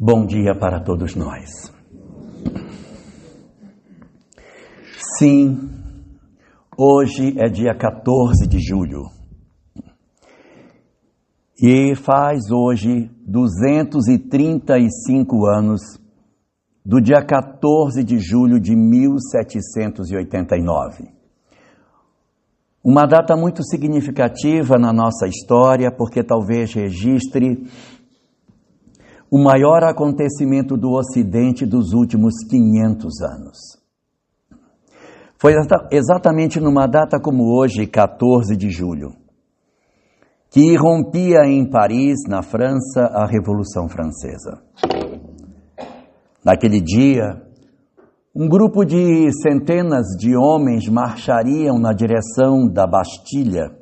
Bom dia para todos nós. Sim, hoje é dia 14 de julho e faz hoje 235 anos do dia 14 de julho de 1789. Uma data muito significativa na nossa história, porque talvez registre o maior acontecimento do Ocidente dos últimos 500 anos. Foi exatamente numa data como hoje, 14 de julho, que irrompia em Paris, na França, a Revolução Francesa. Naquele dia, um grupo de centenas de homens marchariam na direção da Bastilha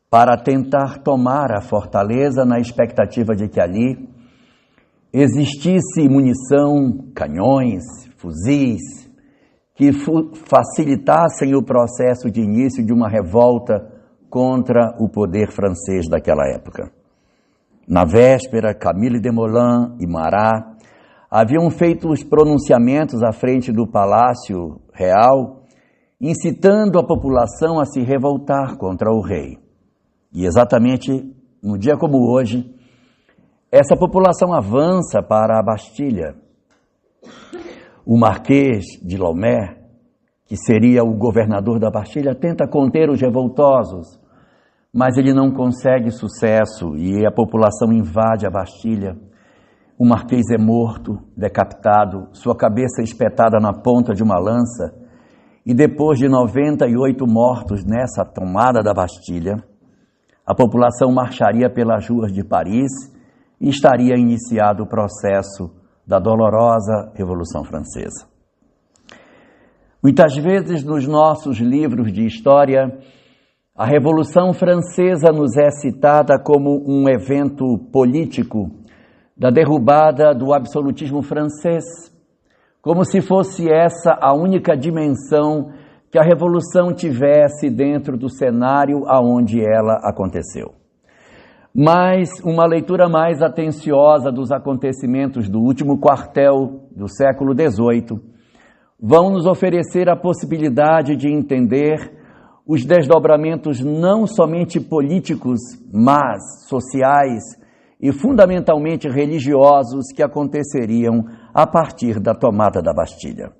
para tentar tomar a fortaleza na expectativa de que ali existisse munição, canhões, fuzis, que facilitassem o processo de início de uma revolta contra o poder francês daquela época. Na véspera, Camille Desmoulins e Marat haviam feito os pronunciamentos à frente do Palácio Real, incitando a população a se revoltar contra o rei. E exatamente no dia como hoje, essa população avança para a Bastilha. O Marquês de Laumé, que seria o governador da Bastilha, tenta conter os revoltosos, mas ele não consegue sucesso e a população invade a Bastilha. O Marquês é morto, decapitado, sua cabeça espetada na ponta de uma lança, e depois de 98 mortos nessa tomada da Bastilha, a população marcharia pelas ruas de Paris e estaria iniciado o processo da dolorosa Revolução Francesa. Muitas vezes nos nossos livros de história, a Revolução Francesa nos é citada como um evento político da derrubada do absolutismo francês, como se fosse essa a única dimensão que a Revolução tivesse dentro do cenário aonde ela aconteceu. Mas uma leitura mais atenciosa dos acontecimentos do último quartel do século XVIII vão nos oferecer a possibilidade de entender os desdobramentos não somente políticos, mas sociais e fundamentalmente religiosos que aconteceriam a partir da tomada da Bastilha.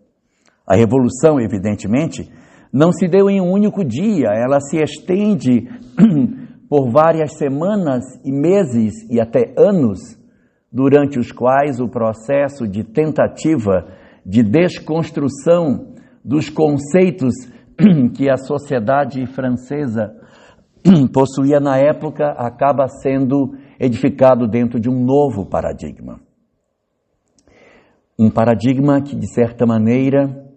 A Revolução, evidentemente, não se deu em um único dia, ela se estende por várias semanas e meses e até anos, durante os quais o processo de tentativa de desconstrução dos conceitos que a sociedade francesa possuía na época acaba sendo edificado dentro de um novo paradigma. Um paradigma que, de certa maneira,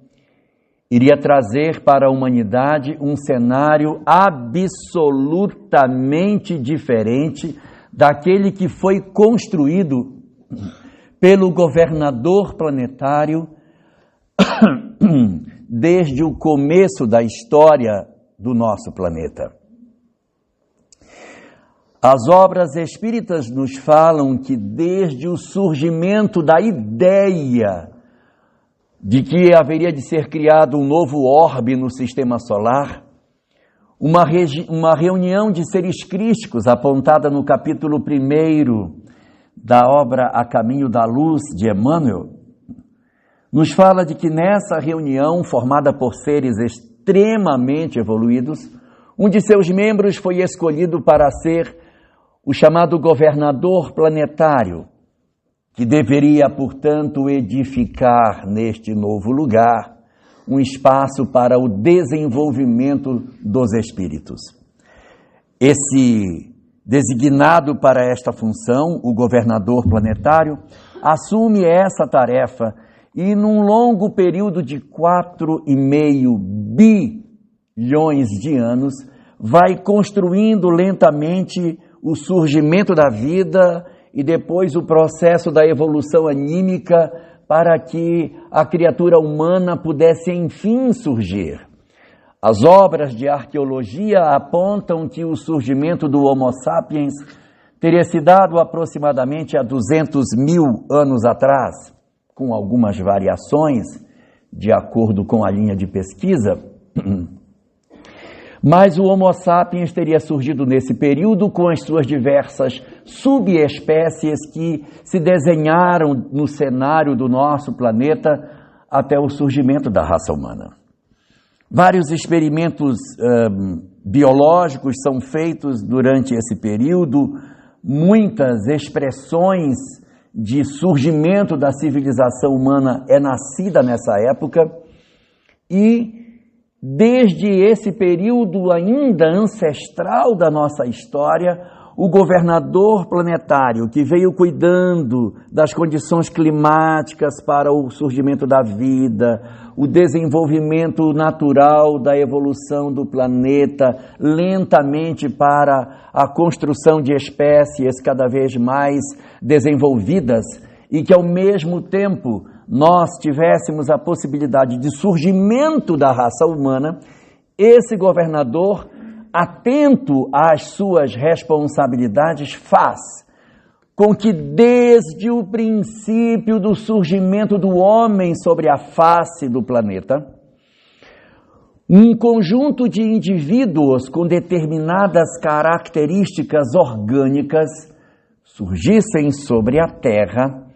iria trazer para a humanidade um cenário absolutamente diferente daquele que foi construído pelo governador planetário desde o começo da história do nosso planeta. As obras espíritas nos falam que desde o surgimento da ideia de que haveria de ser criado um novo orbe no sistema solar, uma reunião de seres crísticos apontada no capítulo 1 da obra A Caminho da Luz, de Emmanuel, nos fala de que nessa reunião, formada por seres extremamente evoluídos, um de seus membros foi escolhido para ser o chamado governador planetário, que deveria, portanto, edificar neste novo lugar um espaço para o desenvolvimento dos espíritos. Esse designado para esta função, o governador planetário, assume essa tarefa e, num longo período de 4,5 bilhões de anos, vai construindo lentamente o surgimento da vida e depois o processo da evolução anímica para que a criatura humana pudesse enfim surgir. As obras de arqueologia apontam que o surgimento do Homo sapiens teria se dado aproximadamente há 200 mil anos atrás, com algumas variações, de acordo com a linha de pesquisa. Mas o Homo sapiens teria surgido nesse período com as suas diversas subespécies que se desenharam no cenário do nosso planeta até o surgimento da raça humana. Vários experimentos biológicos são feitos durante esse período, muitas expressões de surgimento da civilização humana é nascida nessa época, e desde esse período ainda ancestral da nossa história, o governador planetário que veio cuidando das condições climáticas para o surgimento da vida, o desenvolvimento natural da evolução do planeta, lentamente para a construção de espécies cada vez mais desenvolvidas, e que ao mesmo tempo nós tivéssemos a possibilidade de surgimento da raça humana, esse governador, atento às suas responsabilidades, faz com que desde o princípio do surgimento do homem sobre a face do planeta, um conjunto de indivíduos com determinadas características orgânicas surgissem sobre a Terra,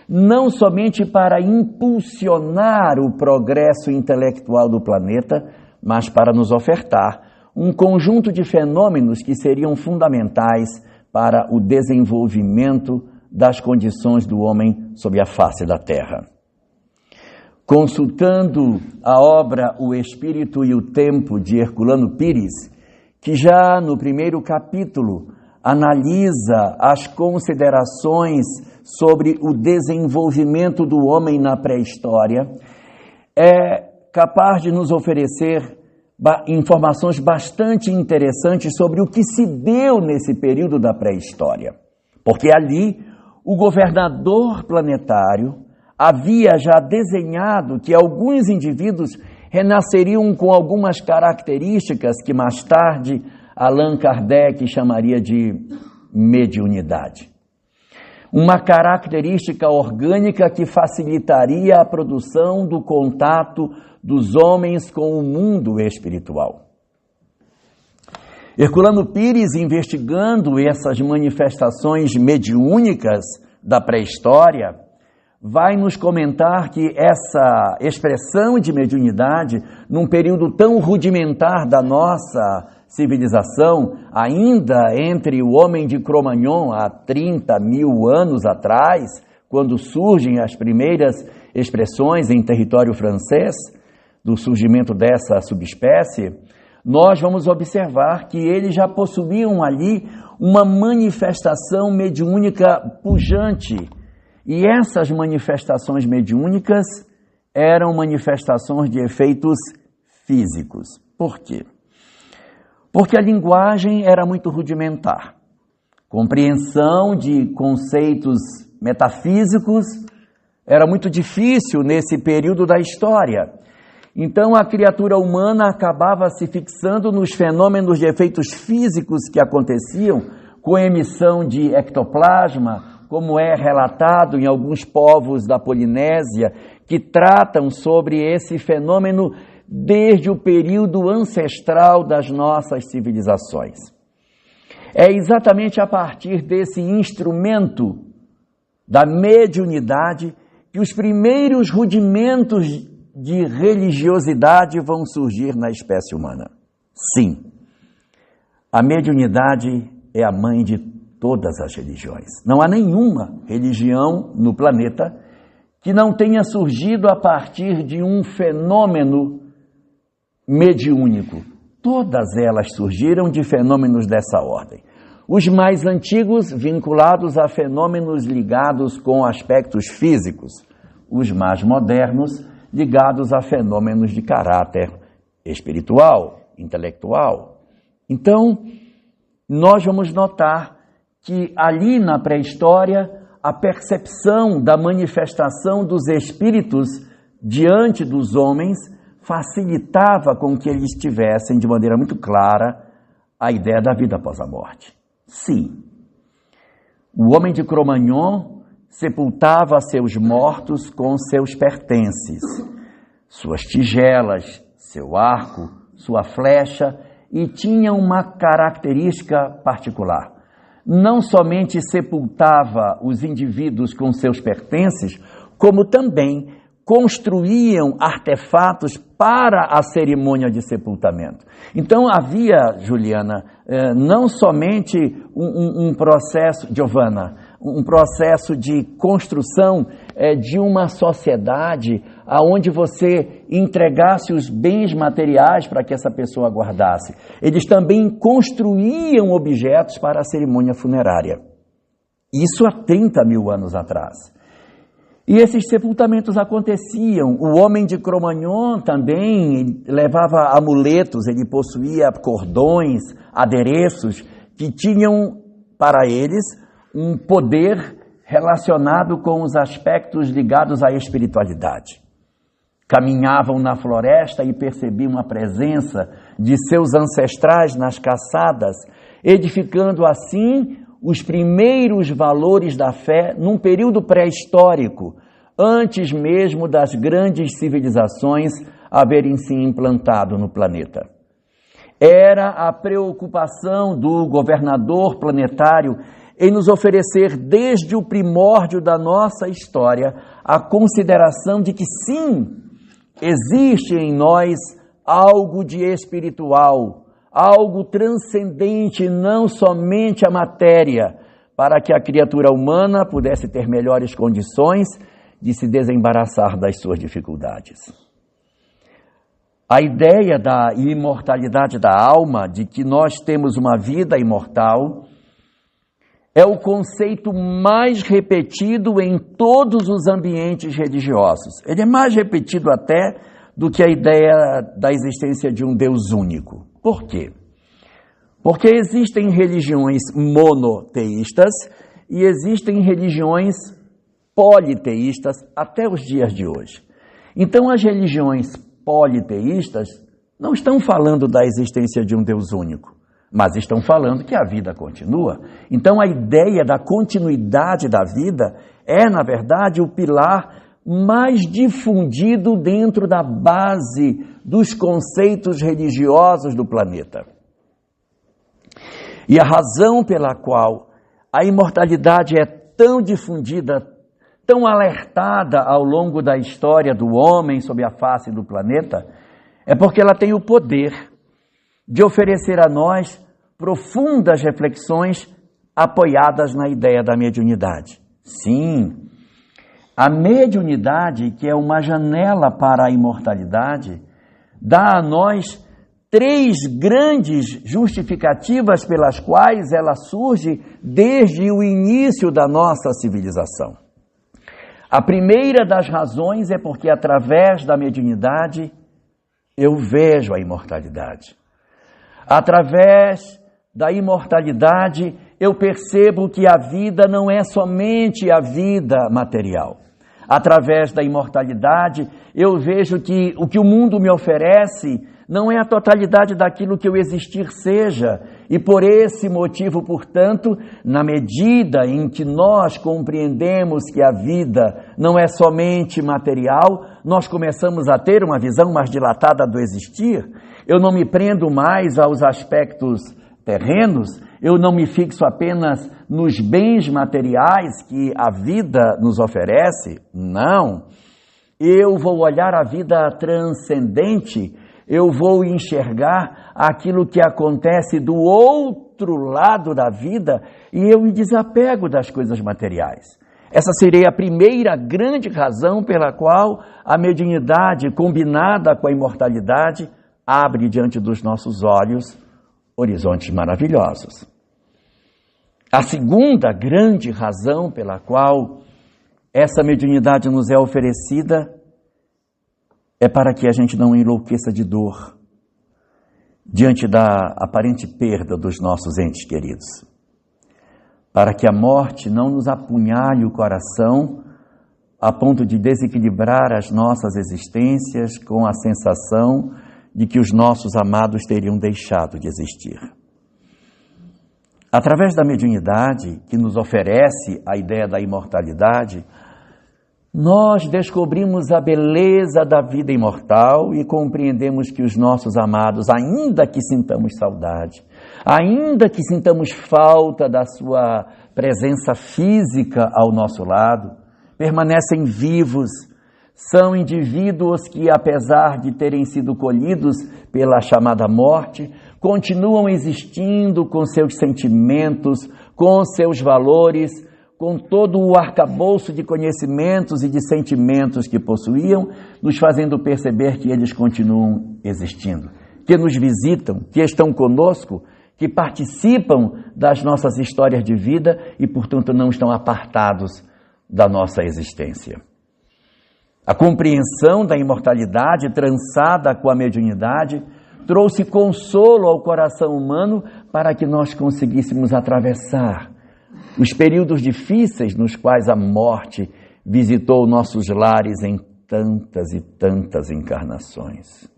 não somente para impulsionar o progresso intelectual do planeta, mas para nos ofertar um conjunto de fenômenos que seriam fundamentais para o desenvolvimento das condições do homem sobre a face da Terra. Consultando a obra O Espírito e o Tempo, de Herculano Pires, que já no primeiro capítulo analisa as considerações sobre o desenvolvimento do homem na pré-história, é capaz de nos oferecer informações bastante interessantes sobre o que se deu nesse período da pré-história. Porque ali, o governador planetário havia já desenhado que alguns indivíduos renasceriam com algumas características que mais tarde Allan Kardec chamaria de mediunidade. Uma característica orgânica que facilitaria a produção do contato dos homens com o mundo espiritual. Herculano Pires, investigando essas manifestações mediúnicas da pré-história, vai nos comentar que essa expressão de mediunidade, num período tão rudimentar da nossa civilização, ainda entre o homem de Cro-Magnon, há 30 mil anos atrás, quando surgem as primeiras expressões em território francês, do surgimento dessa subespécie, nós vamos observar que eles já possuíam ali uma manifestação mediúnica pujante. E essas manifestações mediúnicas eram manifestações de efeitos físicos. Por quê? Porque a linguagem era muito rudimentar. Compreensão de conceitos metafísicos era muito difícil nesse período da história. Então a criatura humana acabava se fixando nos fenômenos de efeitos físicos que aconteciam com emissão de ectoplasma, como é relatado em alguns povos da Polinésia, que tratam sobre esse fenômeno desde o período ancestral das nossas civilizações. É exatamente a partir desse instrumento da mediunidade que os primeiros rudimentos de religiosidade vão surgir na espécie humana. Sim, a mediunidade é a mãe de todas as religiões. Não há nenhuma religião no planeta que não tenha surgido a partir de um fenômeno mediúnico. Todas elas surgiram de fenômenos dessa ordem. Os mais antigos vinculados a fenômenos ligados com aspectos físicos. Os mais modernos ligados a fenômenos de caráter espiritual, intelectual. Então, nós vamos notar que ali na pré-história, a percepção da manifestação dos espíritos diante dos homens facilitava com que eles tivessem de maneira muito clara a ideia da vida após a morte. Sim, O homem de Cro-Magnon sepultava seus mortos com seus pertences, suas tigelas, seu arco, sua flecha, e tinha uma característica particular. Não somente sepultava os indivíduos com seus pertences, como também construíam artefatos para a cerimônia de sepultamento. Então havia, Juliana, não somente um processo, Giovana, um processo de construção de uma sociedade aonde você entregasse os bens materiais para que essa pessoa guardasse. Eles também construíam objetos para a cerimônia funerária. Isso há 30 mil anos atrás. E esses sepultamentos aconteciam. O homem de Cro-Magnon também levava amuletos, ele possuía cordões, adereços, que tinham para eles um poder relacionado com os aspectos ligados à espiritualidade. Caminhavam na floresta e percebiam a presença de seus ancestrais nas caçadas, edificando assim os primeiros valores da fé num período pré-histórico, antes mesmo das grandes civilizações haverem se implantado no planeta. Era a preocupação do governador planetário em nos oferecer desde o primórdio da nossa história a consideração de que sim, existe em nós algo de espiritual, algo transcendente, não somente a matéria, para que a criatura humana pudesse ter melhores condições de se desembaraçar das suas dificuldades. A ideia da imortalidade da alma, de que nós temos uma vida imortal, é o conceito mais repetido em todos os ambientes religiosos. Ele é mais repetido até do que a ideia da existência de um Deus único. Por quê? Porque existem religiões monoteístas e existem religiões politeístas até os dias de hoje. Então, as religiões politeístas não estão falando da existência de um Deus único, mas estão falando que a vida continua. Então, a ideia da continuidade da vida é, na verdade, o pilar mais difundido dentro da base dos conceitos religiosos do planeta. E a razão pela qual a imortalidade é tão difundida, tão alertada ao longo da história do homem sobre a face do planeta, é porque ela tem o poder de oferecer a nós profundas reflexões apoiadas na ideia da mediunidade. Sim, a mediunidade, que é uma janela para a imortalidade, dá a nós 3 grandes justificativas pelas quais ela surge desde o início da nossa civilização. A primeira das razões é porque, através da mediunidade, eu vejo a imortalidade. Através da imortalidade, eu percebo que a vida não é somente a vida material. Através da imortalidade, eu vejo que o que o mundo me oferece não é a totalidade daquilo que eu existir seja. E por esse motivo, portanto, na medida em que nós compreendemos que a vida não é somente material, nós começamos a ter uma visão mais dilatada do existir. Eu não me prendo mais aos aspectos terrenos, eu não me fixo apenas nos bens materiais que a vida nos oferece. Não. Eu vou olhar a vida transcendente, eu vou enxergar aquilo que acontece do outro lado da vida e eu me desapego das coisas materiais. Essa seria a primeira grande razão pela qual a mediunidade, combinada com a imortalidade, abre diante dos nossos olhos horizontes maravilhosos. A segunda grande razão pela qual essa mediunidade nos é oferecida é para que a gente não enlouqueça de dor diante da aparente perda dos nossos entes queridos. Para que a morte não nos apunhale o coração a ponto de desequilibrar as nossas existências com a sensação de que os nossos amados teriam deixado de existir. Através da mediunidade, que nos oferece a ideia da imortalidade, nós descobrimos a beleza da vida imortal e compreendemos que os nossos amados, ainda que sintamos saudade, ainda que sintamos falta da sua presença física ao nosso lado, permanecem vivos, são indivíduos que, apesar de terem sido colhidos pela chamada morte, continuam existindo com seus sentimentos, com seus valores, com todo o arcabouço de conhecimentos e de sentimentos que possuíam, nos fazendo perceber que eles continuam existindo, que nos visitam, que estão conosco, que participam das nossas histórias de vida e, portanto, não estão apartados da nossa existência. A compreensão da imortalidade, trançada com a mediunidade, trouxe consolo ao coração humano para que nós conseguíssemos atravessar os períodos difíceis nos quais a morte visitou nossos lares em tantas e tantas encarnações.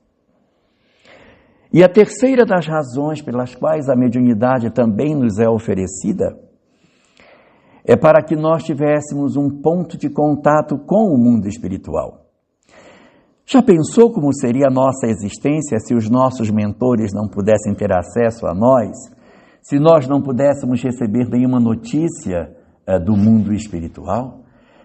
E a terceira das razões pelas quais a mediunidade também nos é oferecida é para que nós tivéssemos um ponto de contato com o mundo espiritual. Já pensou como seria a nossa existência se os nossos mentores não pudessem ter acesso a nós? Se nós não pudéssemos receber nenhuma notícia do mundo espiritual?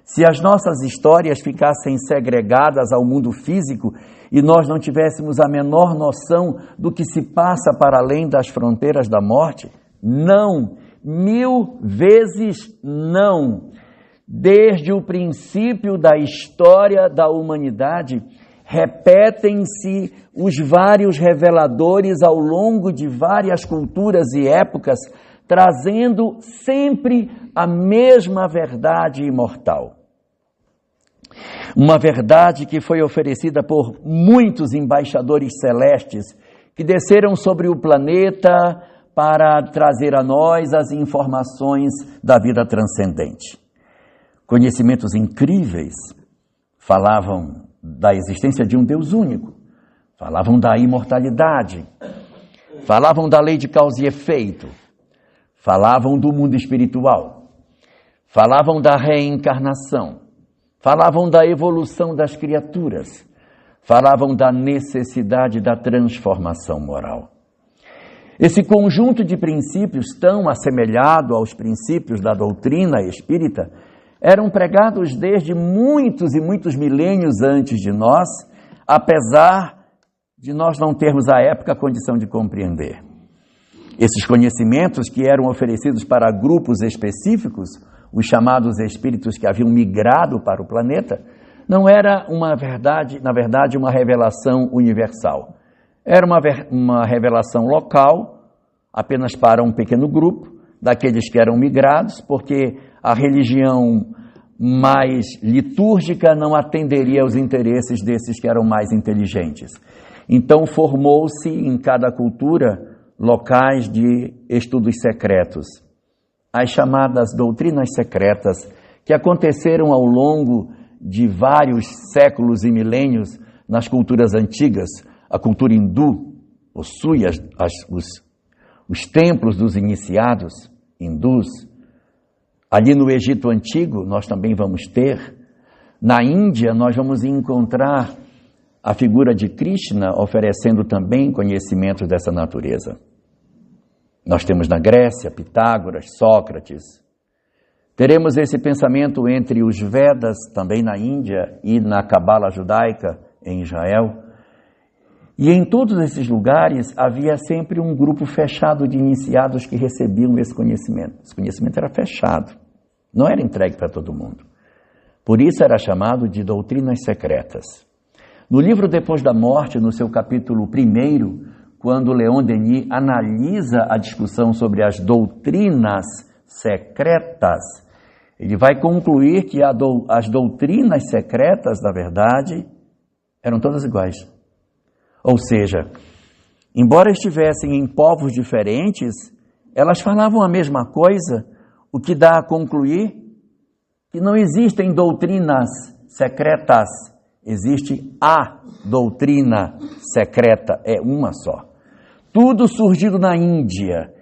Se as nossas histórias ficassem segregadas ao mundo físico e nós não tivéssemos a menor noção do que se passa para além das fronteiras da morte? Não! 1000 vezes não! Desde o princípio da história da humanidade, repetem-se os vários reveladores ao longo de várias culturas e épocas, trazendo sempre a mesma verdade imortal. Uma verdade que foi oferecida por muitos embaixadores celestes que desceram sobre o planeta para trazer a nós as informações da vida transcendente. Conhecimentos incríveis falavam da existência de um Deus único, falavam da imortalidade, falavam da lei de causa e efeito, falavam do mundo espiritual, falavam da reencarnação, falavam da evolução das criaturas, falavam da necessidade da transformação moral. Esse conjunto de princípios, tão assemelhado aos princípios da doutrina espírita, eram pregados desde muitos e muitos milênios antes de nós, apesar de nós não termos à época a condição de compreender. Esses conhecimentos que eram oferecidos para grupos específicos, os chamados espíritos que haviam migrado para o planeta, não era na verdade, uma revelação universal. Era uma revelação local, apenas para um pequeno grupo, daqueles que eram migrados, porque a religião mais litúrgica não atenderia aos interesses desses que eram mais inteligentes. Então formou-se em cada cultura locais de estudos secretos, as chamadas doutrinas secretas, que aconteceram ao longo de vários séculos e milênios nas culturas antigas. A cultura hindu possui os templos dos iniciados hindus. Ali no Egito Antigo nós também vamos ter. Na Índia nós vamos encontrar a figura de Krishna oferecendo também conhecimentos dessa natureza. Nós temos na Grécia Pitágoras, Sócrates. Teremos esse pensamento entre os Vedas, também na Índia, e na Cabala judaica, em Israel. E em todos esses lugares havia sempre um grupo fechado de iniciados que recebiam esse conhecimento. Esse conhecimento era fechado, não era entregue para todo mundo. Por isso era chamado de doutrinas secretas. No livro Depois da Morte, no seu capítulo 1, quando Leon Denis analisa a discussão sobre as doutrinas secretas, ele vai concluir que as doutrinas secretas, na verdade, eram todas iguais. Ou seja, embora estivessem em povos diferentes, elas falavam a mesma coisa, o que dá a concluir que não existem doutrinas secretas, existe a doutrina secreta, é uma só. Tudo surgido na Índia,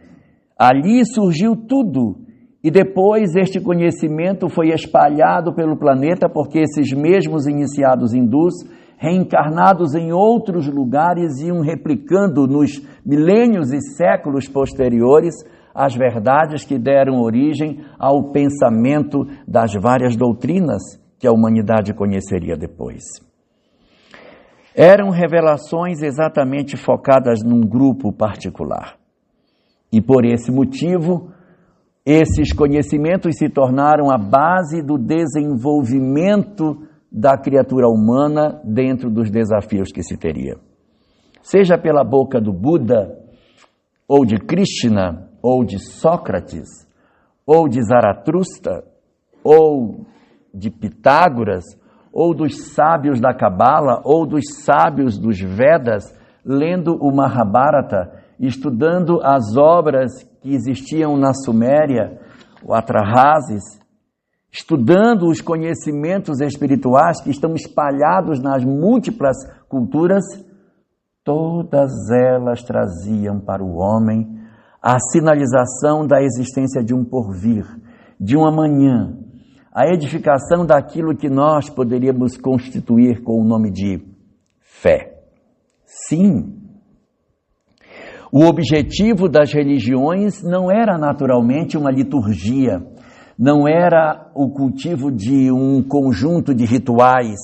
Ali surgiu tudo, e depois este conhecimento foi espalhado pelo planeta, porque esses mesmos iniciados hindus, reencarnados em outros lugares, iam replicando nos milênios e séculos posteriores as verdades que deram origem ao pensamento das várias doutrinas que a humanidade conheceria depois. Eram revelações exatamente focadas num grupo particular. E por esse motivo, esses conhecimentos se tornaram a base do desenvolvimento da criatura humana dentro dos desafios que se teria. Seja pela boca do Buda, ou de Krishna, ou de Sócrates, ou de Zaratustra, ou de Pitágoras, ou dos sábios da Cabala, ou dos sábios dos Vedas, lendo o Mahabharata, estudando as obras que existiam na Suméria, o Atrahasis, estudando os conhecimentos espirituais que estão espalhados nas múltiplas culturas, todas elas traziam para o homem a sinalização da existência de um porvir, de um amanhã, a edificação daquilo que nós poderíamos constituir com o nome de fé. Sim, o objetivo das religiões não era naturalmente uma liturgia, não era o cultivo de um conjunto de rituais.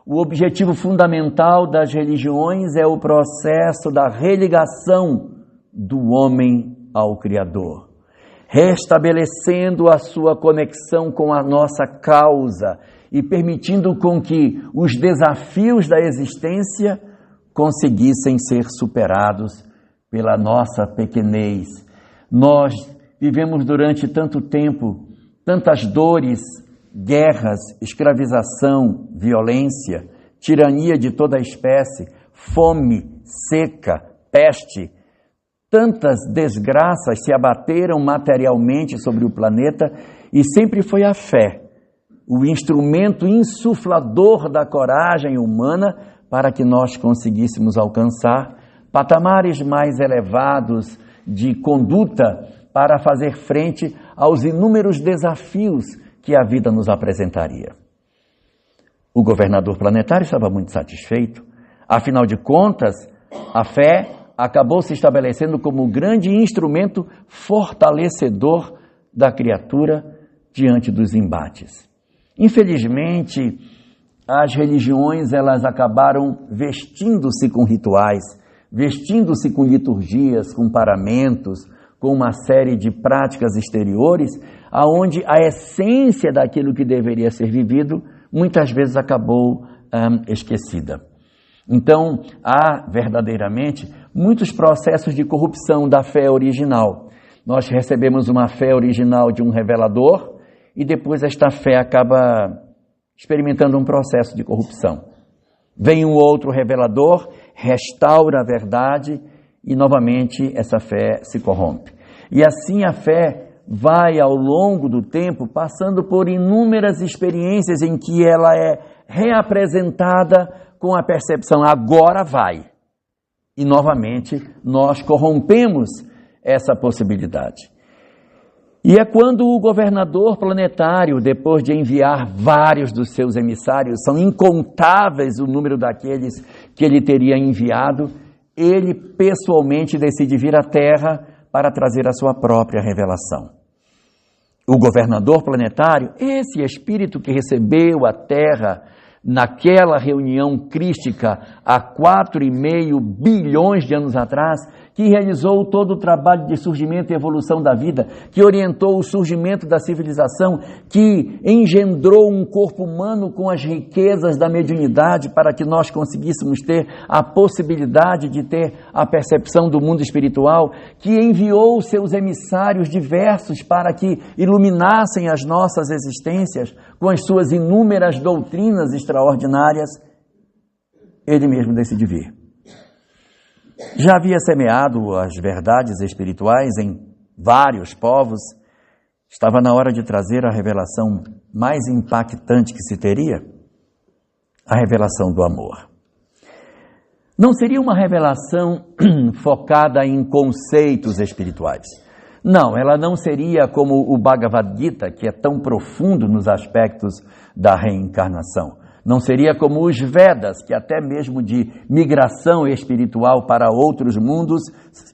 O objetivo fundamental das religiões é o processo da religação do homem ao Criador, restabelecendo a sua conexão com a nossa causa e permitindo com que os desafios da existência conseguissem ser superados pela nossa pequenez. Nós vivemos durante tanto tempo tantas dores, guerras, escravização, violência, tirania de toda a espécie, fome, seca, peste. Tantas desgraças se abateram materialmente sobre o planeta e sempre foi a fé, o instrumento insuflador da coragem humana para que nós conseguíssemos alcançar patamares mais elevados de conduta para fazer frente aos inúmeros desafios que a vida nos apresentaria. O governador planetário estava muito satisfeito. Afinal de contas, a fé acabou se estabelecendo como o grande instrumento fortalecedor da criatura diante dos embates. Infelizmente, as religiões elas acabaram vestindo-se com rituais, vestindo-se com liturgias, com paramentos, com uma série de práticas exteriores, aonde a essência daquilo que deveria ser vivido muitas vezes acabou esquecida. Então, há verdadeiramente muitos processos de corrupção da fé original. Nós recebemos uma fé original de um revelador e depois esta fé acaba experimentando um processo de corrupção. Vem um outro revelador, restaura a verdade e novamente essa fé se corrompe. E assim a fé vai ao longo do tempo passando por inúmeras experiências em que ela é reapresentada com a percepção, agora vai. E novamente nós corrompemos essa possibilidade. E é quando o governador planetário, depois de enviar vários dos seus emissários, são incontáveis o número daqueles que ele teria enviado, ele pessoalmente decide vir à Terra para trazer a sua própria revelação. O governador planetário, esse espírito que recebeu a Terra naquela reunião crística há 4,5 bilhões de anos atrás, que realizou todo o trabalho de surgimento e evolução da vida, que orientou o surgimento da civilização, que engendrou um corpo humano com as riquezas da mediunidade para que nós conseguíssemos ter a possibilidade de ter a percepção do mundo espiritual, que enviou seus emissários diversos para que iluminassem as nossas existências com as suas inúmeras doutrinas extraordinárias, ele mesmo decide vir. Já havia semeado as verdades espirituais em vários povos, estava na hora de trazer a revelação mais impactante que se teria, a revelação do amor. Não seria uma revelação focada em conceitos espirituais, Não, ela não seria como o Bhagavad Gita, que é tão profundo nos aspectos da reencarnação. Não seria como os Vedas, que até mesmo de migração espiritual para outros mundos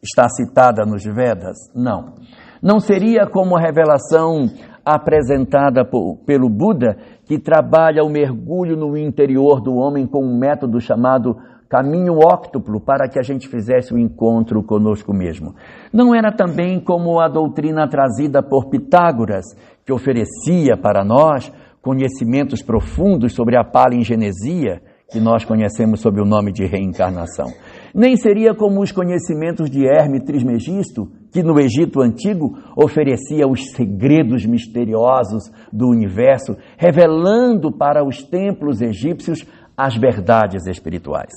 está citada nos Vedas. Não. Não seria como a revelação apresentada pelo Buda, que trabalha o mergulho no interior do homem com um método chamado caminho óctuplo, para que a gente fizesse o encontro conosco mesmo. Não era também como a doutrina trazida por Pitágoras, que oferecia para nós conhecimentos profundos sobre a palingenesia, que nós conhecemos sob o nome de reencarnação. Nem seria como os conhecimentos de Hermes Trismegisto, que no Egito Antigo oferecia os segredos misteriosos do universo, revelando para os templos egípcios as verdades espirituais.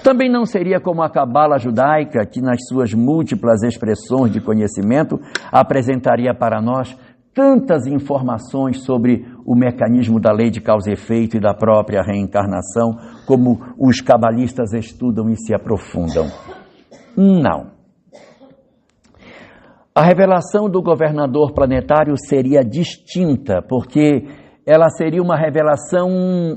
Também não seria como a Cabala judaica, que nas suas múltiplas expressões de conhecimento apresentaria para nós tantas informações sobre o mecanismo da lei de causa e efeito e da própria reencarnação, como os cabalistas estudam e se aprofundam. Não. A revelação do governador planetário seria distinta, porque ela seria uma revelação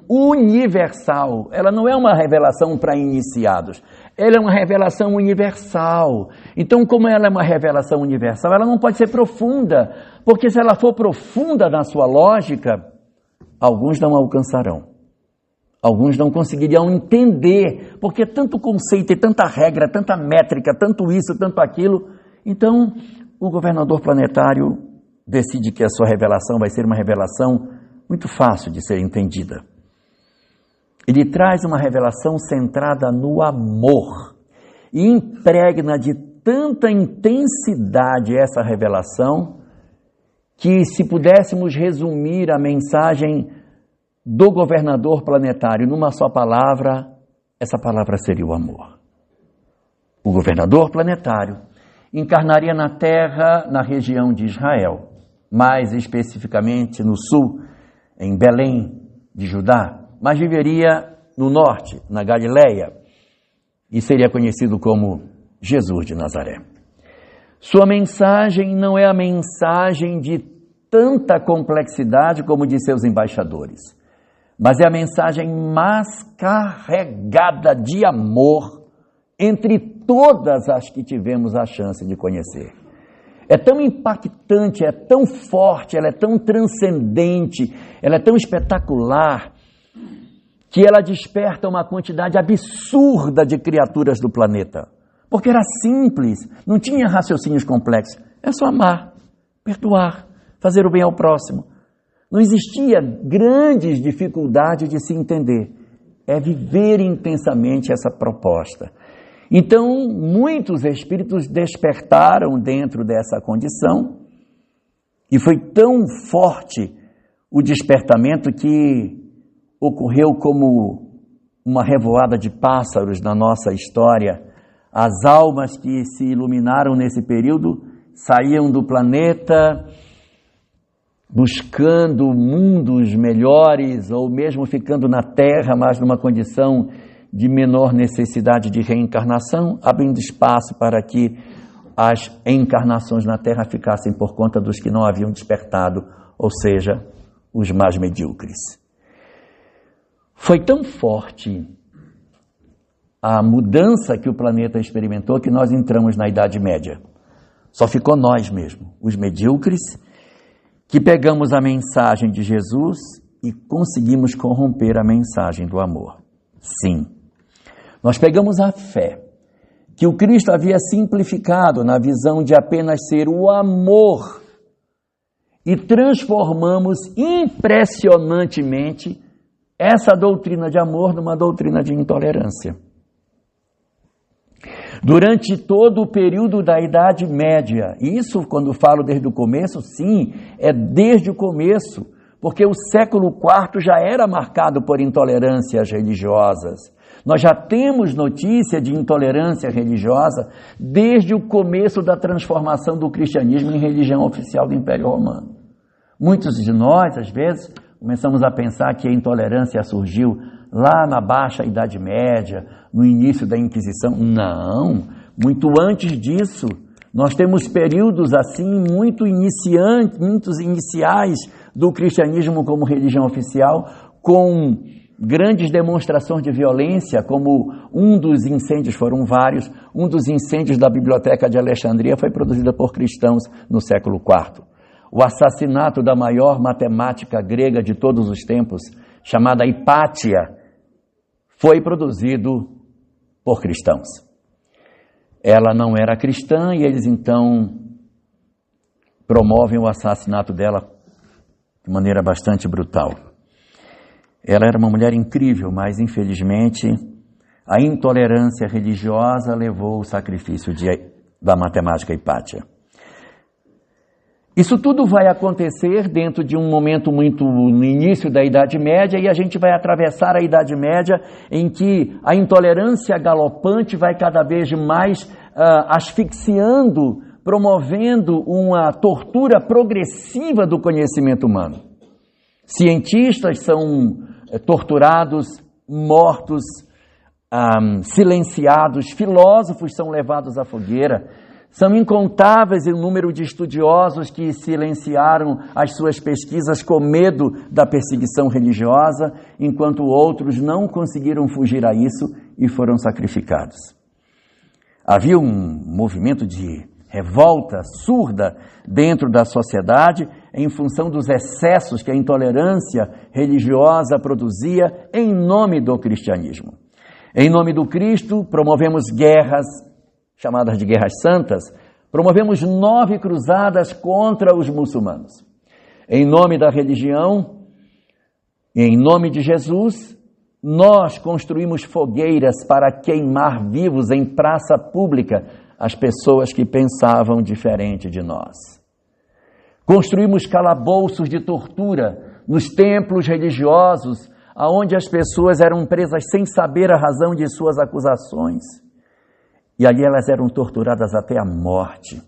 universal. Ela não é uma revelação para iniciados. Ela é uma revelação universal. Então, como ela é uma revelação universal, ela não pode ser profunda, porque se ela for profunda na sua lógica, alguns não alcançarão. Alguns não conseguiriam entender, porque é tanto conceito, e tanta regra, tanta métrica, tanto isso, tanto aquilo. Então, o governador planetário decide que a sua revelação vai ser uma revelação muito fácil de ser entendida. Ele traz uma revelação centrada no amor e impregna de tanta intensidade essa revelação que, se pudéssemos resumir a mensagem do governador planetário numa só palavra, essa palavra seria o amor. O governador planetário encarnaria na Terra, na região de Israel, mais especificamente no sul, em Belém de Judá, mas viveria no norte, na Galileia, e seria conhecido como Jesus de Nazaré. Sua mensagem não é a mensagem de tanta complexidade como de seus embaixadores, mas é a mensagem mais carregada de amor entre todas as que tivemos a chance de conhecer. É tão impactante, é tão forte, ela é tão transcendente, ela é tão espetacular, que ela desperta uma quantidade absurda de criaturas do planeta. Porque era simples, não tinha raciocínios complexos. É só amar, perdoar, fazer o bem ao próximo. Não existia grandes dificuldades de se entender. É viver intensamente essa proposta. Então, muitos espíritos despertaram dentro dessa condição e foi tão forte o despertamento que ocorreu como uma revoada de pássaros na nossa história. As almas que se iluminaram nesse período saíam do planeta buscando mundos melhores ou mesmo ficando na Terra, mas numa condição de menor necessidade de reencarnação, abrindo espaço para que as encarnações na Terra ficassem por conta dos que não haviam despertado, ou seja, os mais medíocres. Foi tão forte a mudança que o planeta experimentou que nós entramos na Idade Média. Só ficou nós mesmos, os medíocres, que pegamos a mensagem de Jesus e conseguimos corromper a mensagem do amor. Sim. Nós pegamos a fé, que o Cristo havia simplificado na visão de apenas ser o amor, e transformamos impressionantemente essa doutrina de amor numa doutrina de intolerância. Durante todo o período da Idade Média, isso quando falo desde o começo, sim, é desde o começo, porque o século IV já era marcado por intolerâncias religiosas. Nós já temos notícia de intolerância religiosa desde o começo da transformação do cristianismo em religião oficial do Império Romano. Muitos de nós, às vezes, começamos a pensar que a intolerância surgiu lá na Baixa Idade Média, no início da Inquisição. Não, muito antes disso, Nós temos períodos assim muito iniciais do cristianismo como religião oficial, com grandes demonstrações de violência, como um dos incêndios, foram vários, um dos incêndios da Biblioteca de Alexandria foi produzido por cristãos no século IV. O assassinato da maior matemática grega de todos os tempos, chamada Hipátia, foi produzido por cristãos. Ela não era cristã e eles então promovem o assassinato dela de maneira bastante brutal. Ela era uma mulher incrível, mas infelizmente a intolerância religiosa levou ao sacrifício da matemática Hipátia. Isso tudo vai acontecer dentro de um momento muito no início da Idade Média, e a gente vai atravessar a Idade Média em que a intolerância galopante vai cada vez mais asfixiando, promovendo uma tortura progressiva do conhecimento humano. Cientistas são torturados, mortos, silenciados, filósofos são levados à fogueira. São incontáveis o número de estudiosos que silenciaram as suas pesquisas com medo da perseguição religiosa, enquanto outros não conseguiram fugir a isso e foram sacrificados. Havia um movimento de revolta surda dentro da sociedade em função dos excessos que a intolerância religiosa produzia em nome do cristianismo. Em nome do Cristo, promovemos guerras, chamadas de guerras santas, promovemos 9 cruzadas contra os muçulmanos. Em nome da religião, em nome de Jesus, nós construímos fogueiras para queimar vivos em praça pública as pessoas que pensavam diferente de nós. Construímos calabouços de tortura nos templos religiosos, onde as pessoas eram presas sem saber a razão de suas acusações. E ali elas eram torturadas até a morte.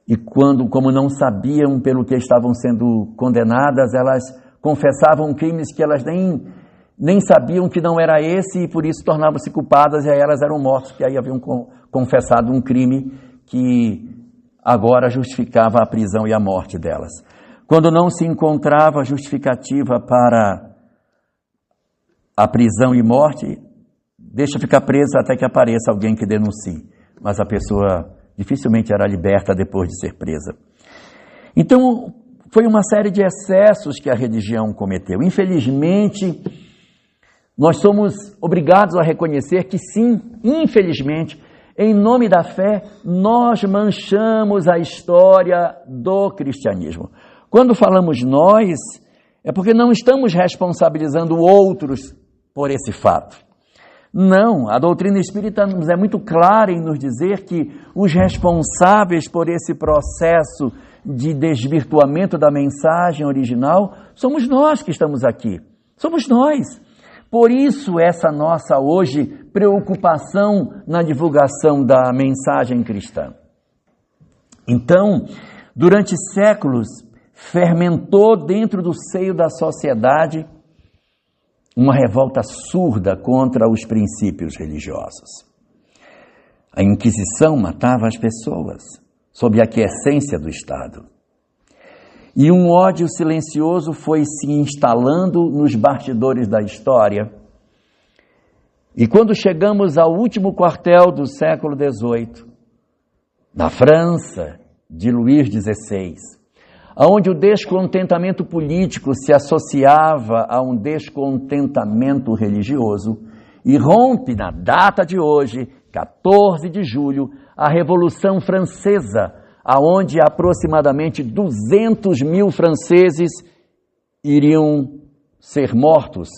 E como não sabiam pelo que estavam sendo condenadas, elas confessavam crimes que elas nem sabiam que não era esse, e por isso tornavam-se culpadas, e aí elas eram mortas, porque aí haviam confessado um crime que agora justificava a prisão e a morte delas. Quando não se encontrava justificativa para a prisão e morte, deixa ficar presa até que apareça alguém que denuncie. Mas a pessoa dificilmente era liberta depois de ser presa. Então, foi uma série de excessos que a religião cometeu. Infelizmente, nós somos obrigados a reconhecer que sim, infelizmente, em nome da fé, nós manchamos a história do cristianismo. Quando falamos nós, é porque não estamos responsabilizando outros por esse fato. Não, a doutrina espírita nos é muito clara em nos dizer que os responsáveis por esse processo de desvirtuamento da mensagem original somos nós que estamos aqui. Somos nós. Por isso essa nossa hoje preocupação na divulgação da mensagem cristã. Então, durante séculos, fermentou dentro do seio da sociedade uma revolta surda contra os princípios religiosos. A Inquisição matava as pessoas sob a aquiescência do Estado. E um ódio silencioso foi se instalando nos bastidores da história. E quando chegamos ao último quartel do século XVIII, na França de Luís XVI, onde o descontentamento político se associava a um descontentamento religioso, e rompe na data de hoje, 14 de julho, a Revolução Francesa, aonde aproximadamente 200 mil franceses iriam ser mortos.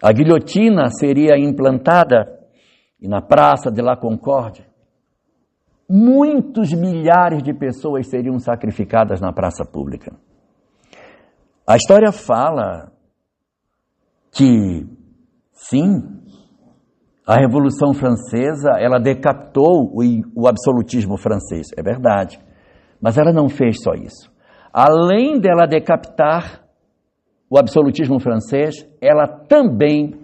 A guilhotina seria implantada e na Praça de la Concorde, muitos milhares de pessoas seriam sacrificadas na praça pública. A história fala que, sim, a Revolução Francesa, ela decapitou o absolutismo francês, é verdade, mas ela não fez só isso. Além dela decapitar o absolutismo francês, ela também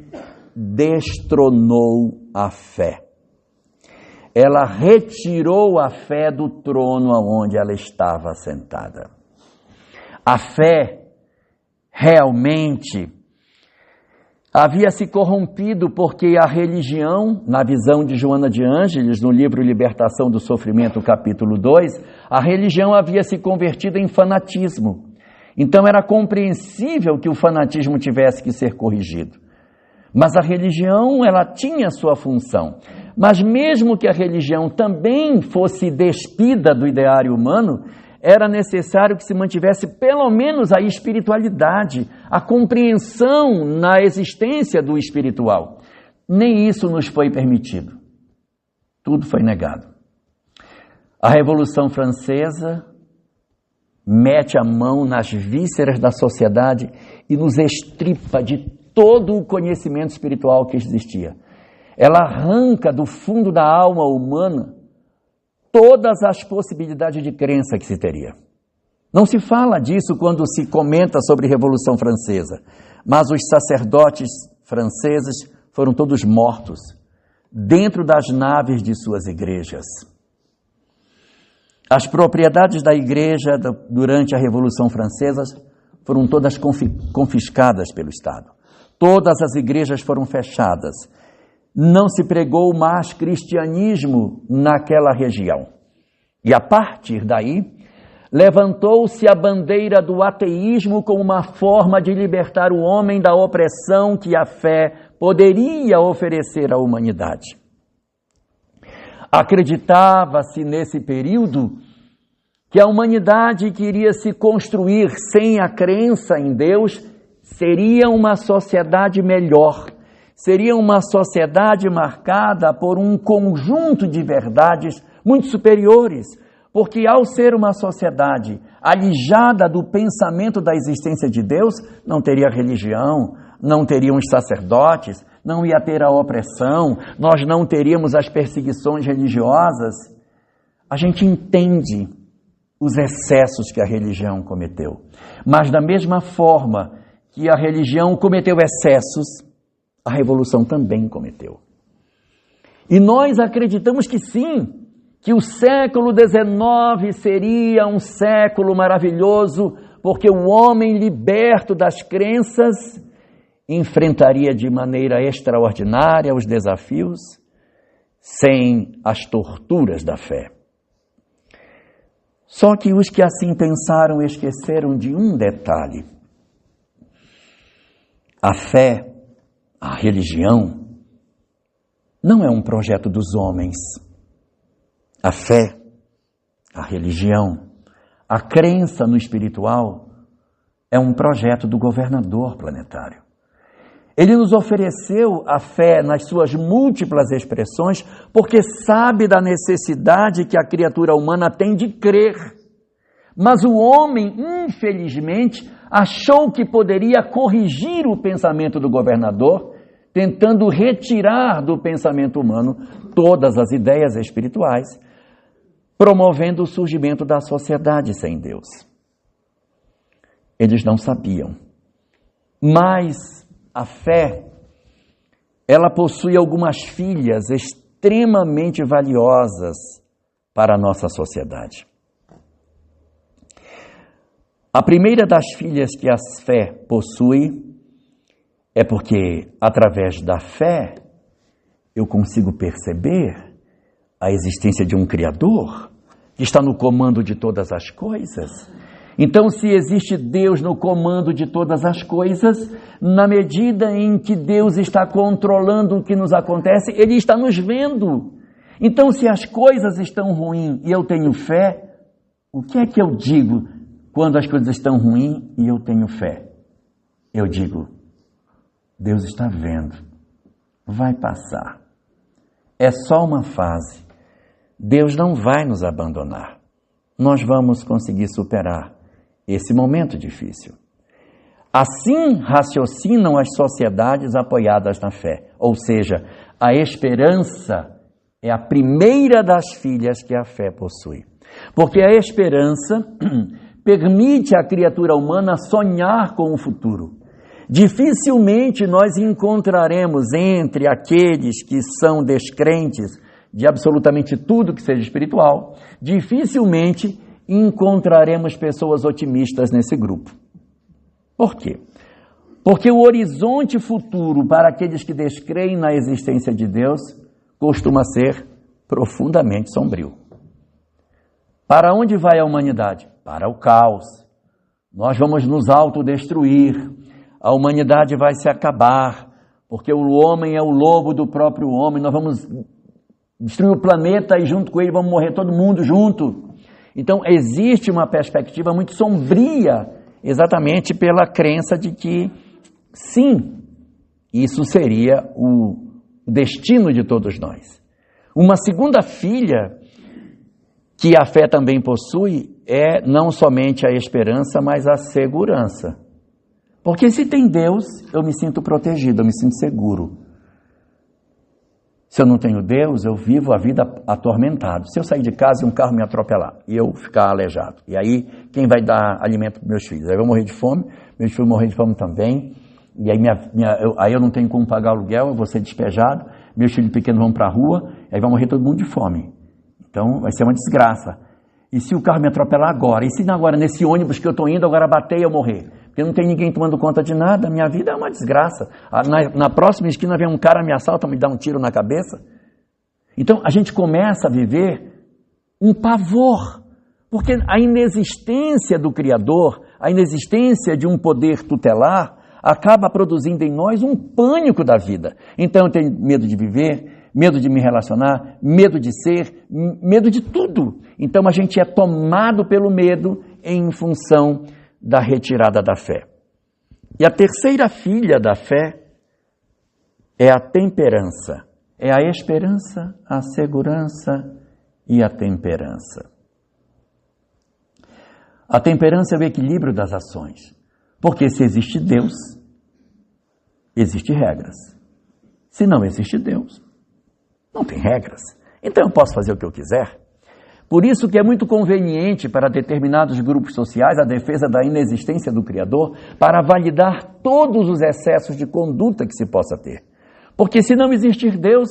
destronou a fé. ela retirou a fé do trono aonde ela estava assentada. A fé realmente havia se corrompido porque a religião, na visão de Joana de Ângeles, no livro Libertação do Sofrimento, capítulo 2, a religião havia se convertido em fanatismo. Então era compreensível que o fanatismo tivesse que ser corrigido. Mas a religião, ela tinha sua função. Mas mesmo que a religião também fosse despida do ideário humano, era necessário que se mantivesse pelo menos a espiritualidade, a compreensão na existência do espiritual. Nem isso nos foi permitido. Tudo foi negado. A Revolução Francesa mete a mão nas vísceras da sociedade e nos estripa de todo o conhecimento espiritual que existia. Ela arranca do fundo da alma humana todas as possibilidades de crença que se teria. Não se fala disso quando se comenta sobre a Revolução Francesa, mas os sacerdotes franceses foram todos mortos dentro das naves de suas igrejas. As propriedades da igreja durante a Revolução Francesa foram todas confiscadas pelo Estado. Todas as igrejas foram fechadas. Não se pregou mais cristianismo naquela região. E a partir daí, levantou-se a bandeira do ateísmo como uma forma de libertar o homem da opressão que a fé poderia oferecer à humanidade. Acreditava-se nesse período que a humanidade que iria se construir sem a crença em Deus seria uma sociedade melhor. Seria uma sociedade marcada por um conjunto de verdades muito superiores, porque ao ser uma sociedade alijada do pensamento da existência de Deus, não teria religião, não teriam os sacerdotes, não ia ter a opressão, nós não teríamos as perseguições religiosas. A gente entende os excessos que a religião cometeu, mas da mesma forma que a religião cometeu excessos, a revolução também cometeu. E nós acreditamos que sim, que o século XIX seria um século maravilhoso, porque o homem liberto das crenças enfrentaria de maneira extraordinária os desafios sem as torturas da fé. Só que os que assim pensaram esqueceram de um detalhe. A fé, a religião, não é um projeto dos homens. A fé, a religião, a crença no espiritual é um projeto do governador planetário. Ele nos ofereceu a fé nas suas múltiplas expressões porque sabe da necessidade que a criatura humana tem de crer. Mas o homem, infelizmente, achou que poderia corrigir o pensamento do governador, tentando retirar do pensamento humano todas as ideias espirituais, promovendo o surgimento da sociedade sem Deus. Eles não sabiam. Mas a fé, ela possui algumas filhas extremamente valiosas para a nossa sociedade. A primeira das filhas que a fé possui é porque, através da fé, eu consigo perceber a existência de um Criador que está no comando de todas as coisas. Então, se existe Deus no comando de todas as coisas, na medida em que Deus está controlando o que nos acontece, Ele está nos vendo. Então, se as coisas estão ruins e eu tenho fé, o que é que eu digo quando as coisas estão ruins e eu tenho fé? Eu digo, Deus está vendo, vai passar. É só uma fase. Deus não vai nos abandonar. Nós vamos conseguir superar esse momento difícil. Assim raciocinam as sociedades apoiadas na fé. Ou seja, a esperança é a primeira das filhas que a fé possui. Porque a esperança permite à criatura humana sonhar com o futuro. Dificilmente nós encontraremos entre aqueles que são descrentes, de absolutamente tudo que seja espiritual, dificilmente encontraremos pessoas otimistas nesse grupo. Por quê? Porque o horizonte futuro para aqueles que descreem na existência de Deus costuma ser profundamente sombrio. Para onde vai a humanidade? Para o caos. Nós vamos nos autodestruir. A humanidade vai se acabar, porque o homem é o lobo do próprio homem. Nós vamos destruir o planeta e junto com ele vamos morrer todo mundo junto. Então existe uma perspectiva muito sombria, exatamente pela crença de que, sim, isso seria o destino de todos nós. Uma segunda filha que a fé também possui é não somente a esperança, mas a segurança. Porque se tem Deus, eu me sinto protegido, eu me sinto seguro. Se eu não tenho Deus, eu vivo a vida atormentado. Se eu sair de casa e um carro me atropelar e eu ficar aleijado, e aí quem vai dar alimento para meus filhos? Aí eu vou morrer de fome, meus filhos vão morrer de fome também, e aí, aí eu não tenho como pagar aluguel, eu vou ser despejado, meus filhos pequenos vão para a rua, aí vai morrer todo mundo de fome. Então vai ser uma desgraça. E se o carro me atropelar agora? E se agora nesse ônibus que eu estou indo, agora bater e eu morrer? Porque não tem ninguém tomando conta de nada, minha vida é uma desgraça. Na próxima esquina vem um cara, me assalta, me dá um tiro na cabeça. Então a gente começa a viver um pavor, porque a inexistência do Criador, a inexistência de um poder tutelar, acaba produzindo em nós um pânico da vida. Então eu tenho medo de viver, medo de me relacionar, medo de ser, medo de tudo. Então a gente é tomado pelo medo em função da retirada da fé. E a terceira filha da fé é a temperança. É a esperança, a segurança e a temperança. A temperança é o equilíbrio das ações. Porque se existe Deus, existem regras. Se não existe Deus, não tem regras. Então eu posso fazer o que eu quiser. Por isso que é muito conveniente para determinados grupos sociais a defesa da inexistência do Criador para validar todos os excessos de conduta que se possa ter. Porque se não existir Deus,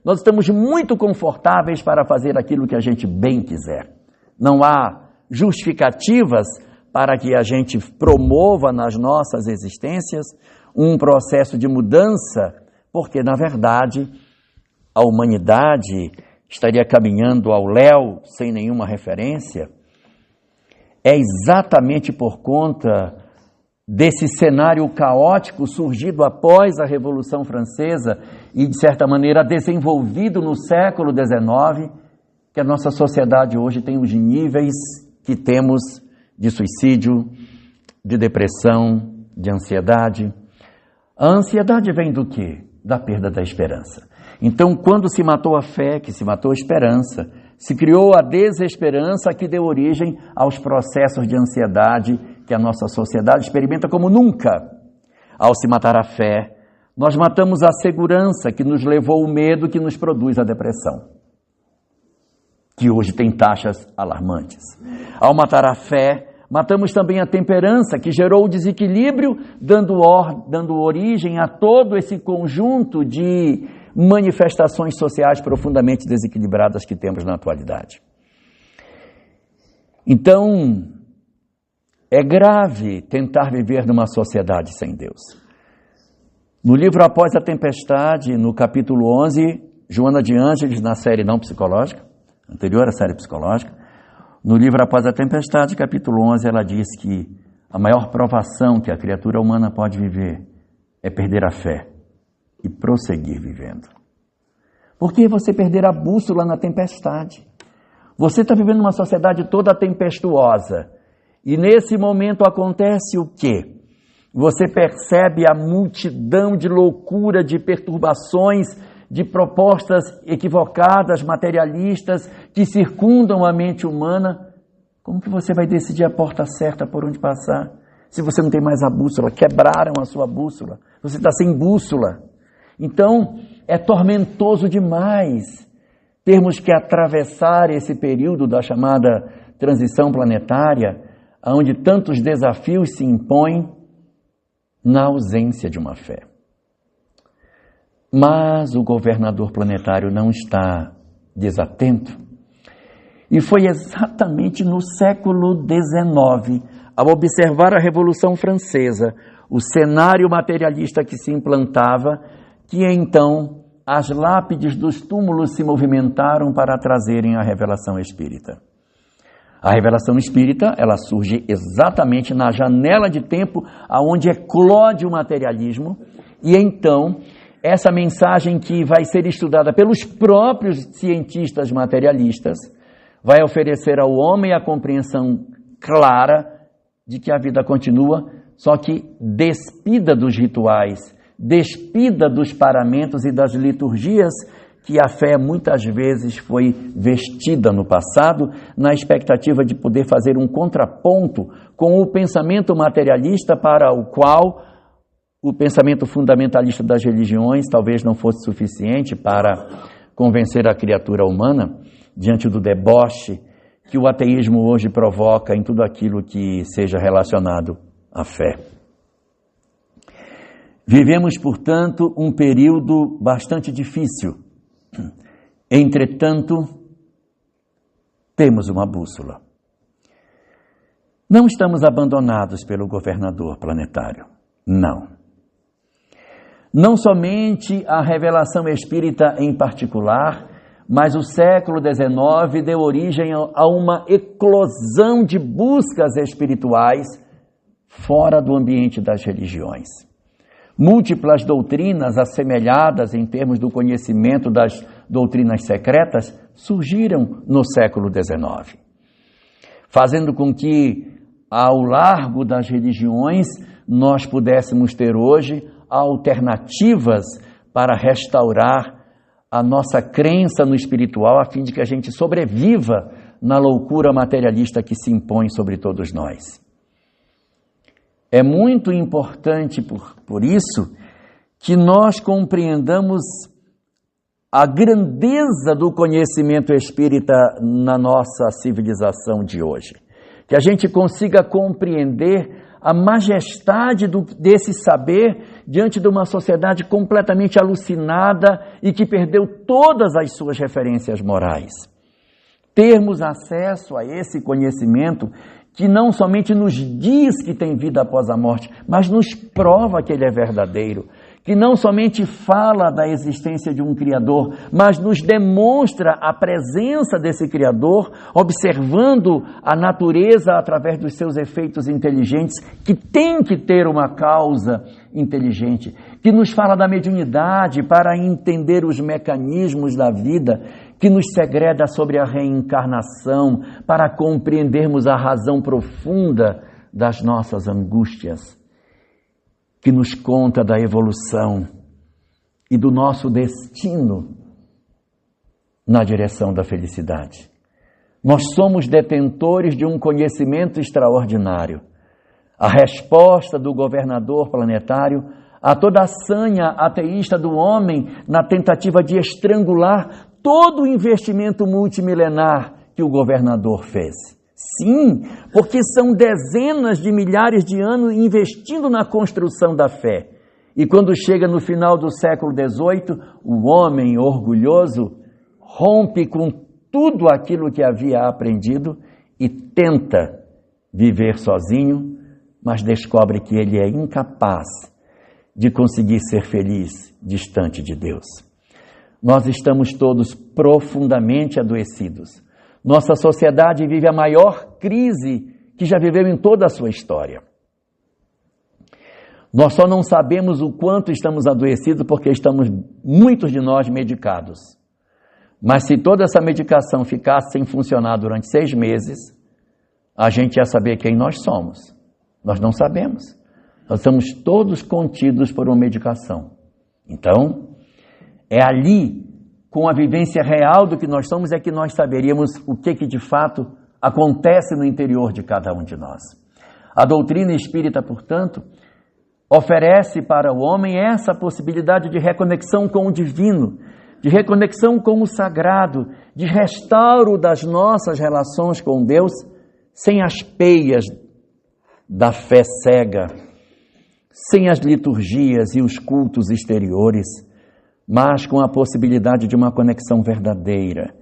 nós estamos muito confortáveis para fazer aquilo que a gente bem quiser. Não há justificativas para que a gente promova nas nossas existências um processo de mudança, porque, na verdade, a humanidade estaria caminhando ao léu sem nenhuma referência. É exatamente por conta desse cenário caótico surgido após a Revolução Francesa e, de certa maneira, desenvolvido no século XIX, que a nossa sociedade hoje tem os níveis que temos de suicídio, de depressão, de ansiedade. A ansiedade vem do quê? Da perda da esperança. Então, quando se matou a fé, que se matou a esperança, se criou a desesperança que deu origem aos processos de ansiedade que a nossa sociedade experimenta como nunca. Ao se matar a fé, nós matamos a segurança que nos levou ao medo que nos produz a depressão, que hoje tem taxas alarmantes. Ao matar a fé, matamos também a temperança, que gerou o desequilíbrio, dando origem a todo esse conjunto de manifestações sociais profundamente desequilibradas que temos na atualidade. Então, é grave tentar viver numa sociedade sem Deus. No livro Após a Tempestade, no capítulo 11, Joana de Ângeles, na série não psicológica, anterior à série psicológica, no livro Após a Tempestade, capítulo 11, ela diz que a maior provação que a criatura humana pode viver é perder a fé e prosseguir vivendo. Porque você perder a bússola na tempestade. Você está vivendo uma sociedade toda tempestuosa. E nesse momento acontece o quê? Você percebe a multidão de loucura, de perturbações, de propostas equivocadas, materialistas, que circundam a mente humana. Como que você vai decidir a porta certa por onde passar? Se você não tem mais a bússola, quebraram a sua bússola, você está sem bússola. Então, é tormentoso demais termos que atravessar esse período da chamada transição planetária, onde tantos desafios se impõem na ausência de uma fé. Mas o governador planetário não está desatento. E foi exatamente no século XIX, ao observar a Revolução Francesa, o cenário materialista que se implantava, que então as lápides dos túmulos se movimentaram para trazerem a revelação espírita. A revelação espírita, ela surge exatamente na janela de tempo aonde eclode o materialismo, e então essa mensagem que vai ser estudada pelos próprios cientistas materialistas vai oferecer ao homem a compreensão clara de que a vida continua, só que despida dos rituais, despida dos paramentos e das liturgias que a fé muitas vezes foi vestida no passado, na expectativa de poder fazer um contraponto com o pensamento materialista para o qual o pensamento fundamentalista das religiões talvez não fosse suficiente para convencer a criatura humana diante do deboche que o ateísmo hoje provoca em tudo aquilo que seja relacionado à fé. Vivemos, portanto, um período bastante difícil. Entretanto, temos uma bússola. Não estamos abandonados pelo governador planetário. Não. Não somente a revelação espírita em particular, mas o século XIX deu origem a uma eclosão de buscas espirituais fora do ambiente das religiões. Múltiplas doutrinas assemelhadas em termos do conhecimento das doutrinas secretas surgiram no século XIX, fazendo com que, ao largo das religiões, nós pudéssemos ter hoje alternativas para restaurar a nossa crença no espiritual, a fim de que a gente sobreviva na loucura materialista que se impõe sobre todos nós. É muito importante, por isso, que nós compreendamos a grandeza do conhecimento espírita na nossa civilização de hoje. Que a gente consiga compreender a majestade desse saber diante de uma sociedade completamente alucinada e que perdeu todas as suas referências morais. Termos acesso a esse conhecimento que não somente nos diz que tem vida após a morte, mas nos prova que ele é verdadeiro, que não somente fala da existência de um Criador, mas nos demonstra a presença desse Criador, observando a natureza através dos seus efeitos inteligentes, que tem que ter uma causa inteligente, que nos fala da mediunidade para entender os mecanismos da vida, que nos segreda sobre a reencarnação, para compreendermos a razão profunda das nossas angústias, que nos conta da evolução e do nosso destino na direção da felicidade. Nós somos detentores de um conhecimento extraordinário. A resposta do governador planetário a toda a sanha ateísta do homem na tentativa de estrangular todo o investimento multimilenar que o governador fez. Sim, porque são dezenas de milhares de anos investindo na construção da fé. E quando chega no final do século XVIII, o homem orgulhoso rompe com tudo aquilo que havia aprendido e tenta viver sozinho, mas descobre que ele é incapaz de conseguir ser feliz distante de Deus. Nós estamos todos profundamente adoecidos. Nossa sociedade vive a maior crise que já viveu em toda a sua história. Nós só não sabemos o quanto estamos adoecidos porque estamos, muitos de nós, medicados. Mas se toda essa medicação ficasse sem funcionar durante 6 meses, a gente ia saber quem nós somos. Nós não sabemos. Nós estamos todos contidos por uma medicação. Então, é ali, com a vivência real do que nós somos, é que nós saberíamos o que de fato acontece no interior de cada um de nós. A doutrina espírita, portanto, oferece para o homem essa possibilidade de reconexão com o divino, de reconexão com o sagrado, de restauro das nossas relações com Deus, sem as peias da fé cega, sem as liturgias e os cultos exteriores, mas com a possibilidade de uma conexão verdadeira,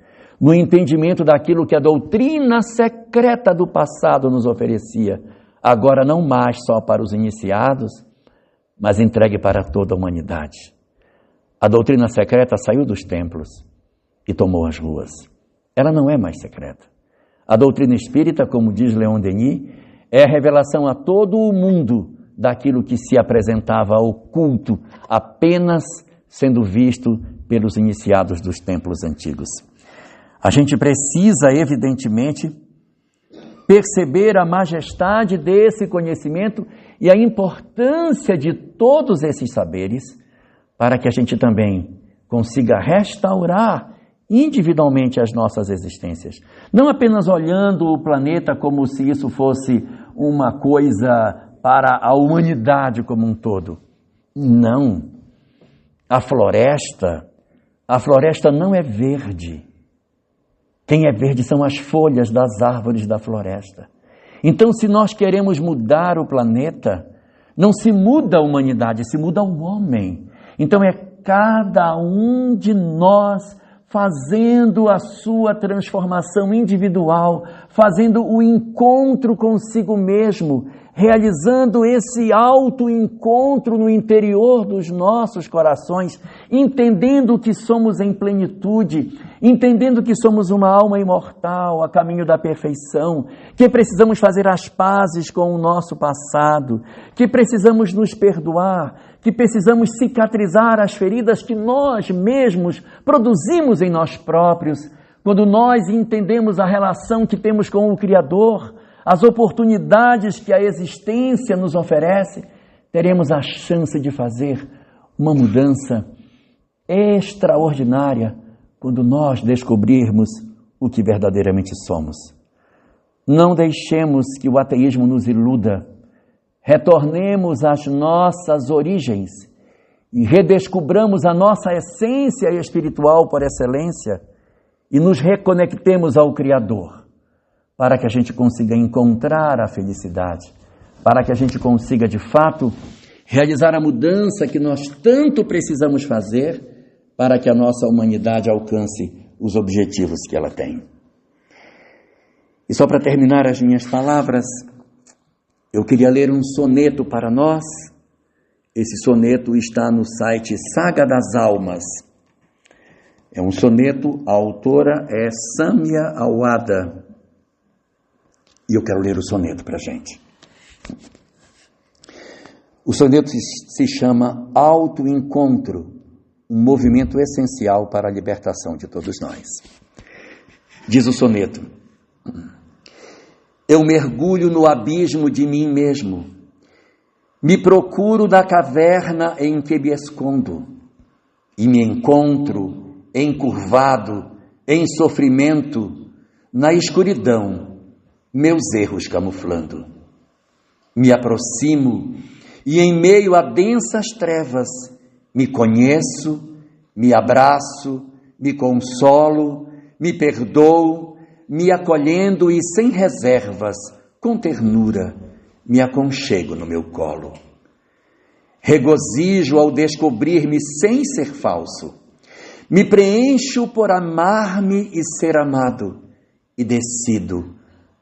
no entendimento daquilo que a doutrina secreta do passado nos oferecia, agora não mais só para os iniciados, mas entregue para toda a humanidade. A doutrina secreta saiu dos templos e tomou as ruas. Ela não é mais secreta. A doutrina espírita, como diz Leon Denis, é a revelação a todo o mundo daquilo que se apresentava oculto, apenas sendo visto pelos iniciados dos templos antigos. A gente precisa, evidentemente, perceber a majestade desse conhecimento e a importância de todos esses saberes para que a gente também consiga restaurar individualmente as nossas existências. Não apenas olhando o planeta como se isso fosse uma coisa para a humanidade como um todo. Não. A floresta não é verde. Quem é verde são as folhas das árvores da floresta. Então, se nós queremos mudar o planeta, não se muda a humanidade, se muda o homem. Então, é cada um de nós fazendo a sua transformação individual, fazendo o encontro consigo mesmo, realizando esse autoencontro no interior dos nossos corações, entendendo que somos em plenitude, entendendo que somos uma alma imortal a caminho da perfeição, que precisamos fazer as pazes com o nosso passado, que precisamos nos perdoar, que precisamos cicatrizar as feridas que nós mesmos produzimos em nós próprios. Quando nós entendemos a relação que temos com o Criador, as oportunidades que a existência nos oferece, teremos a chance de fazer uma mudança extraordinária quando nós descobrirmos o que verdadeiramente somos. Não deixemos que o ateísmo nos iluda. Retornemos às nossas origens e redescobramos a nossa essência espiritual por excelência e nos reconectemos ao Criador, para que a gente consiga encontrar a felicidade, para que a gente consiga, de fato, realizar a mudança que nós tanto precisamos fazer para que a nossa humanidade alcance os objetivos que ela tem. E só para terminar as minhas palavras, eu queria ler um soneto para nós. Esse soneto está no site Saga das Almas. É um soneto, a autora é Sâmia Awada. E eu quero ler o soneto para a gente. O soneto se chama Autoencontro, um movimento essencial para a libertação de todos nós. Diz o soneto: eu mergulho no abismo de mim mesmo, me procuro da caverna em que me escondo, e me encontro encurvado, em sofrimento, na escuridão, meus erros camuflando. Me aproximo e em meio a densas trevas me conheço, me abraço, me consolo, me perdoo, me acolhendo e sem reservas, com ternura, me aconchego no meu colo. Regozijo ao descobrir-me sem ser falso, me preencho por amar-me e ser amado, e decido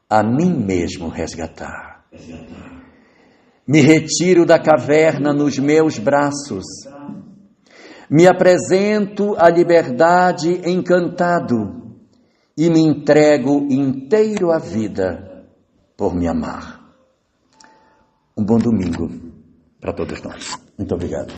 a mim mesmo resgatar. Me retiro da caverna nos meus braços, me apresento à liberdade encantado e me entrego inteiro à vida por me amar. Um bom domingo para todos nós. Muito obrigado.